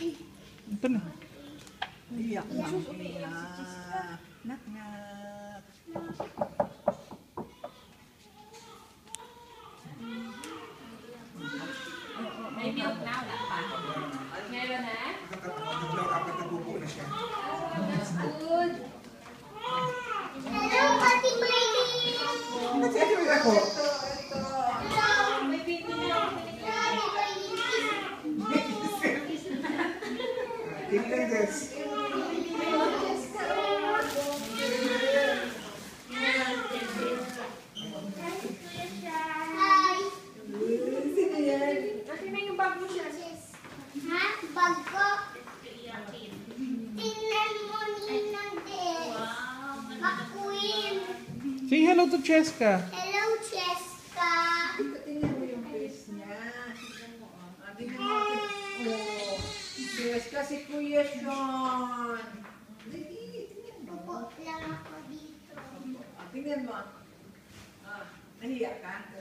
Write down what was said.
Ito na. Iyak lang sila. Nak-nak. May milk na, wala pa. Meron na? Apat na bubo na siya. That's good. Hello, Ate Miley! Sige, may ako. May baby na ako. Tingnan this. Hi! Sino yan? Kasi may yung bag mo siya. Ha? Bag ko? Tingnan mo ninang din. Makuin. Say hello to Cheska. Hello, Cheska. Tingnan mo yung face niya. Tingnan mo. Oh. Yes, kasi Kuya Sean. Tingnan mo. Upo lang ako dito. Tingnan mo. Nahiya ka?